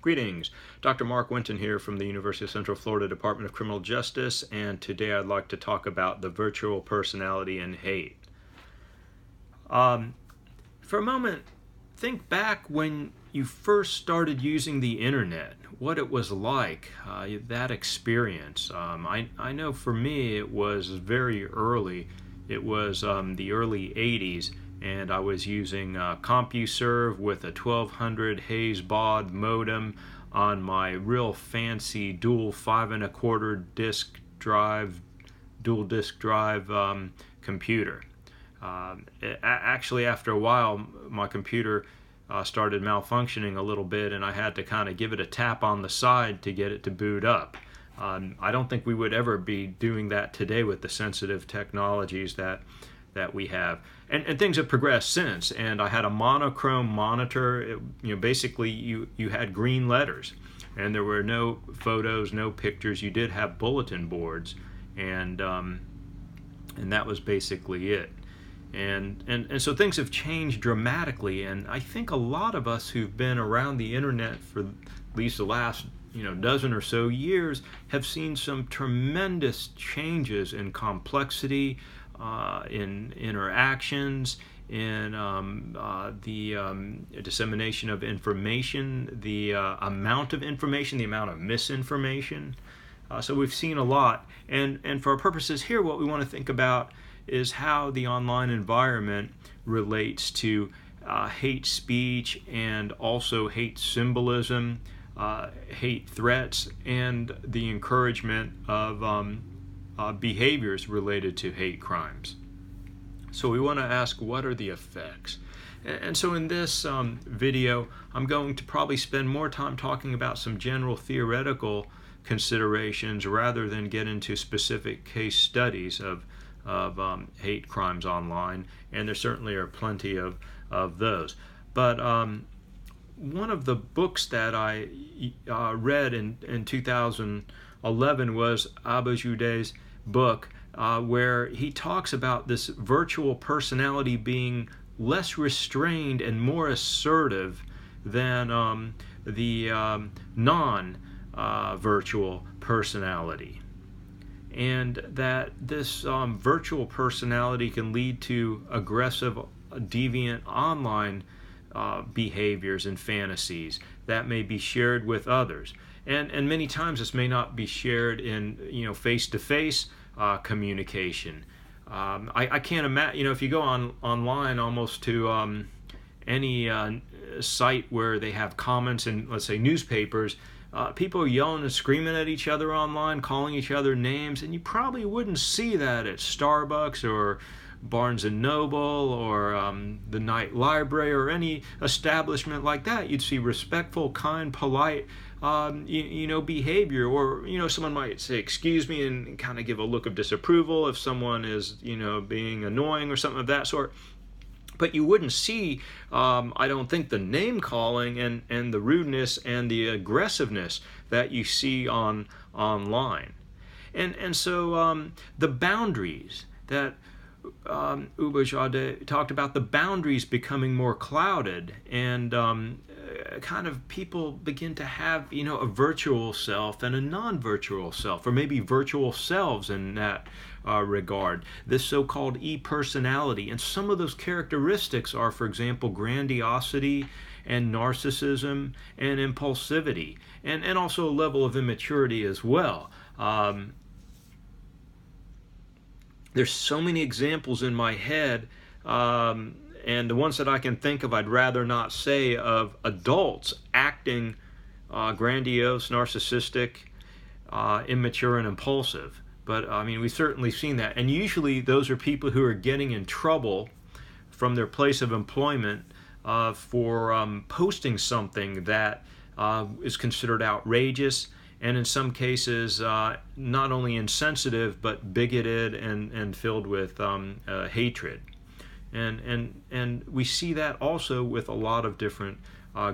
Greetings, Dr. Mark Winton here from the University of Central Florida Department of Criminal Justice, and today I'd like to talk about the virtual personality and hate. For a moment, think back when you first started using the internet, what it was like, that experience. I know for me it was very early. It was the early 80s, and I was using CompuServe with a 1200 Hayes baud modem on my real fancy dual 5 1/4 disk drive, dual disk drive computer. Actually, after a while, my computer started malfunctioning a little bit, and I had to kind of give it a tap on the side to get it to boot up. I don't think we would ever be doing that today with the sensitive technologies that we have, and things have progressed since. And I had a monochrome monitor. Basically you had green letters, and there were no photos, no pictures. You did have bulletin boards, and that was basically it. And so things have changed dramatically, and I think a lot of us who've been around the internet for at least the last dozen or so years have seen some tremendous changes in complexity, in interactions, in the dissemination of information, the amount of information, the amount of misinformation. So we've seen a lot, and for our purposes here, what we want to think about is how the online environment relates to hate speech and also hate symbolism, hate threats, and the encouragement of behaviors related to hate crimes. So we want to ask, what are the effects? And so in this video, I'm going to probably spend more time talking about some general theoretical considerations rather than get into specific case studies of hate crimes online, and there certainly are plenty of those. But one of the books that I read in 2011 was Abu Juday's book, where he talks about this virtual personality being less restrained and more assertive than the non-virtual personality. And that this virtual personality can lead to aggressive, deviant online behaviors and fantasies that may be shared with others. And many times this may not be shared in face-to-face communication. I can't imagine, if you go online almost to any site where they have comments in, let's say, newspapers, people are yelling and screaming at each other online, calling each other names, and you probably wouldn't see that at Starbucks or Barnes and Noble or the Knight Library or any establishment like that. You'd see respectful, kind, polite, behavior, or someone might say "excuse me" and kind of give a look of disapproval if someone is being annoying or something of that sort. But you wouldn't see, I don't think, the name calling and the rudeness and the aggressiveness that you see online. And so the boundaries that Abu Jaday talked about, the boundaries becoming more clouded, and kind of people begin to have a virtual self and a non-virtual self, or maybe virtual selves in that regard, this so-called e-personality. And some of those characteristics are, for example, grandiosity and narcissism and impulsivity, and also a level of immaturity as well. There's so many examples in my head, and the ones that I can think of I'd rather not say, of adults acting grandiose, narcissistic, immature, and impulsive. But we've certainly seen that, and usually those are people who are getting in trouble from their place of employment for posting something that is considered outrageous, and in some cases not only insensitive but bigoted and filled with hatred. And we see that also with a lot of different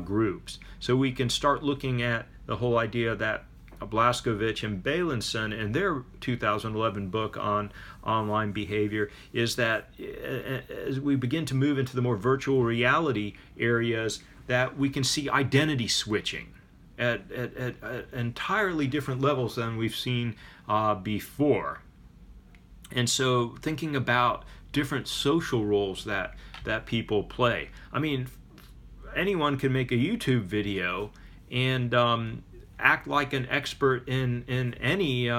groups. So we can start looking at the whole idea that Blaskovich and Beilenson in their 2011 book on online behavior is that as we begin to move into the more virtual reality areas, that we can see identity switching. at entirely different levels than we've seen before. And so thinking about different social roles that people play. I mean, anyone can make a YouTube video and act like an expert in any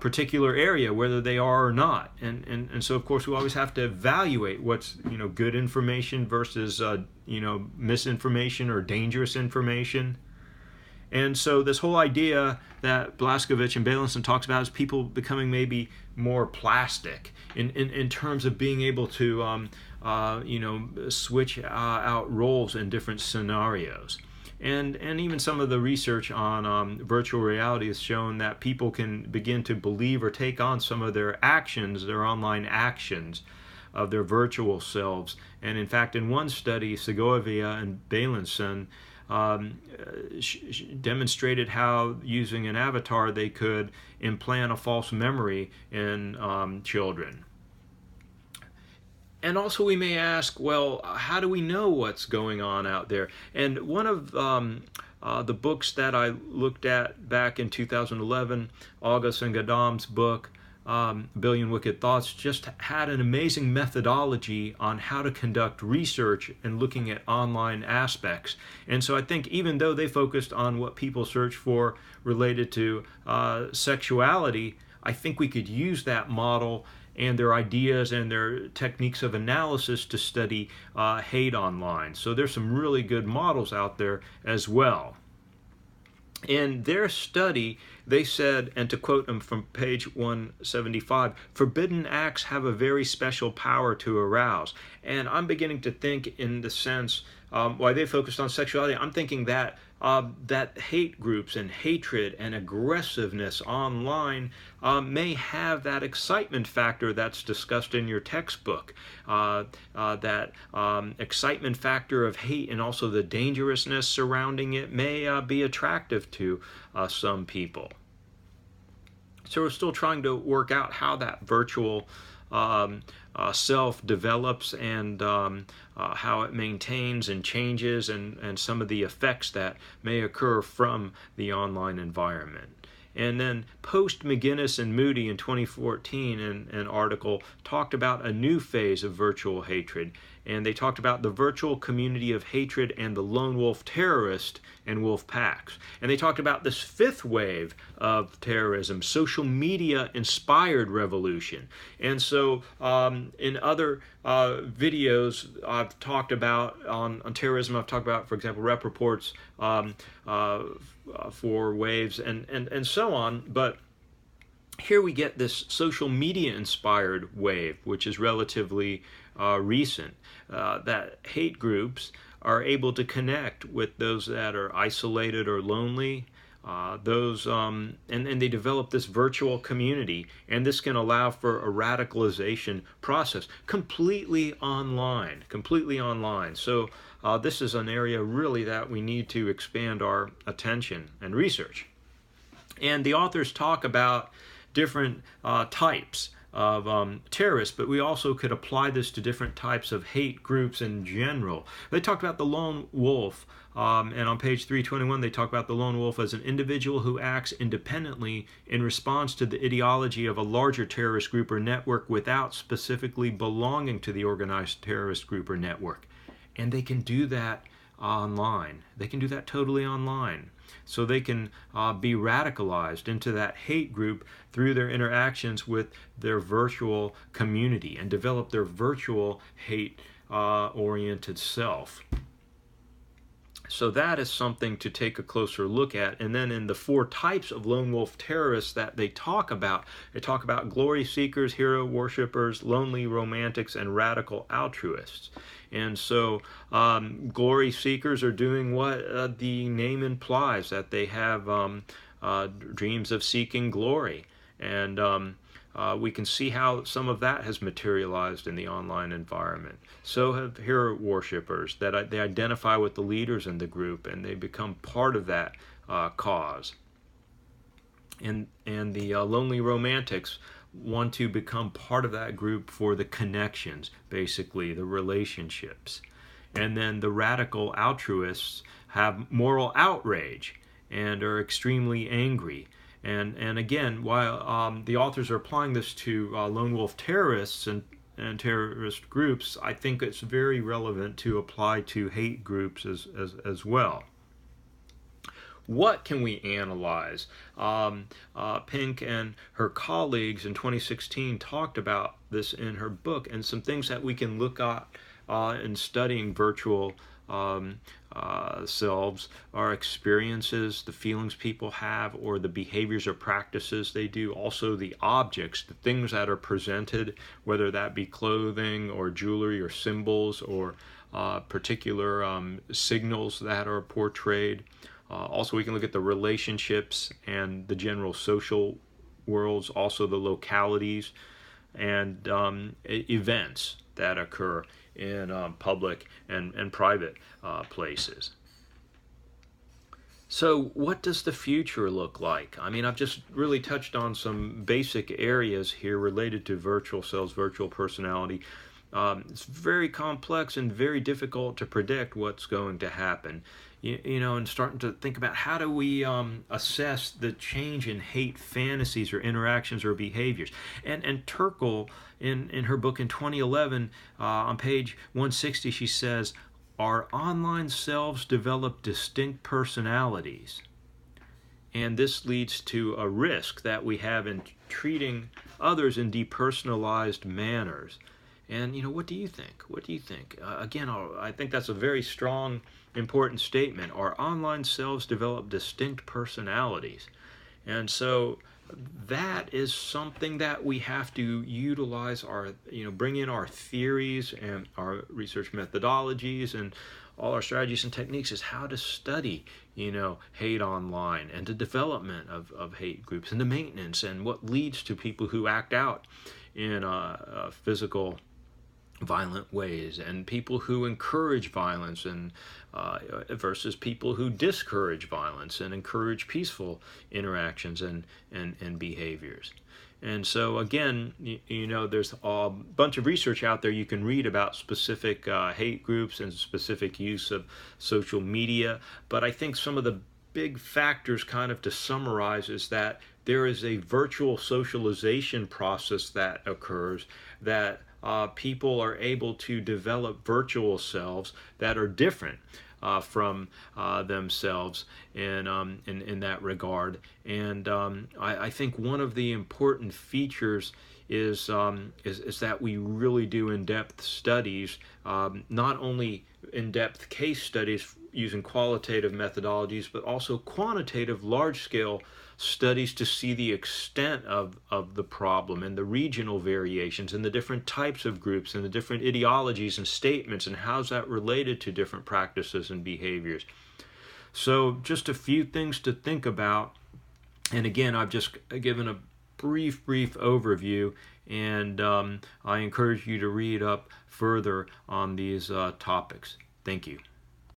particular area, whether they are or not. And so, of course, we always have to evaluate what's good information versus misinformation or dangerous information. And so this whole idea that Blaskovich and Beilenson talks about is people becoming maybe more plastic in terms of being able to switch out roles in different scenarios. And even some of the research on virtual reality has shown that people can begin to believe or take on some of their actions, their online actions, of their virtual selves. And in fact, in one study, Segovia and Beilenson demonstrated how using an avatar they could implant a false memory in children. And also we may ask, well, how do we know what's going on out there? And one of the books that I looked at back in 2011, August and Gadam's book, Billion Wicked Thoughts, just had an amazing methodology on how to conduct research and looking at online aspects. And so I think even though they focused on what people search for related to sexuality, I think we could use that model and their ideas and their techniques of analysis to study hate online. So there's some really good models out there as well. In their study, they said, and to quote them from page 175, forbidden acts have a very special power to arouse. And I'm beginning to think in the sense, why they focused on sexuality, I'm thinking that that hate groups and hatred and aggressiveness online may have that excitement factor that's discussed in your textbook. That excitement factor of hate and also the dangerousness surrounding it may be attractive to some people. So we're still trying to work out how that virtual self develops and how it maintains and changes and some of the effects that may occur from the online environment. And then Post, McGinnis, and Moody in 2014 in an article talked about a new phase of virtual hatred. And they talked about the virtual community of hatred and the lone wolf terrorist and wolf packs. And they talked about this fifth wave of terrorism, social media inspired revolution. And so in other videos I've talked about on terrorism, I've talked about, for example, rep reports for waves and so on. But here we get this social media inspired wave, which is relatively recent, that hate groups are able to connect with those that are isolated or lonely, and they develop this virtual community, and this can allow for a radicalization process completely online. So this is an area really that we need to expand our attention and research. And the authors talk about different types of terrorists, but we also could apply this to different types of hate groups in general. They talked about the lone wolf, and on page 321 they talk about the lone wolf as an individual who acts independently in response to the ideology of a larger terrorist group or network without specifically belonging to the organized terrorist group or network. And they can do that online. They can do that totally online. So they can be radicalized into that hate group through their interactions with their virtual community and develop their virtual hate-oriented self. So that is something to take a closer look at. And then in the four types of lone wolf terrorists that they talk about glory seekers, hero worshippers, lonely romantics, and radical altruists. And so glory seekers are doing what the name implies, that they have dreams of seeking glory. And we can see how some of that has materialized in the online environment. So have hero worshippers, that they identify with the leaders in the group and they become part of that cause. And the lonely romantics want to become part of that group for the connections, basically, the relationships. And then the radical altruists have moral outrage and are extremely angry. And again, while the authors are applying this to lone wolf terrorists and terrorist groups, I think it's very relevant to apply to hate groups as well. What can we analyze? Pink and her colleagues in 2016 talked about this in her book, and some things that we can look at in studying virtual selves are experiences, the feelings people have, or the behaviors or practices they do. Also the objects, the things that are presented, whether that be clothing or jewelry or symbols or particular signals that are portrayed. Also, we can look at the relationships and the general social worlds, also the localities and events that occur in public and private places. So what does the future look like? I mean, I've just really touched on some basic areas here related to virtual selves, virtual personality. It's very complex and very difficult to predict what's going to happen. You know, and starting to think about how do we assess the change in hate fantasies or interactions or behaviors. And Turkle, in her book in 2011, on page 160, she says, our online selves develop distinct personalities. And this leads to a risk that we have in treating others in depersonalized manners. And, you know, what do you think? What do you think? Again, I think that's a very strong, important statement. Our online selves develop distinct personalities. And so that is something that we have to utilize bring in our theories and our research methodologies and all our strategies and techniques is how to study, hate online and the development of hate groups and the maintenance and what leads to people who act out in physical violent ways and people who encourage violence and versus people who discourage violence and encourage peaceful interactions and behaviors. And so again, there's a bunch of research out there you can read about specific hate groups and specific use of social media, but I think some of the big factors kind of to summarize is that there is a virtual socialization process that occurs that people are able to develop virtual selves that are different from themselves in that regard. And I think one of the important features is that we really do in-depth studies, not only in-depth case studies using qualitative methodologies, but also quantitative large-scale studies to see the extent of the problem and the regional variations and the different types of groups and the different ideologies and statements and how's that related to different practices and behaviors. So just a few things to think about. And again, I've just given a brief overview, and I encourage you to read up further on these topics. Thank you.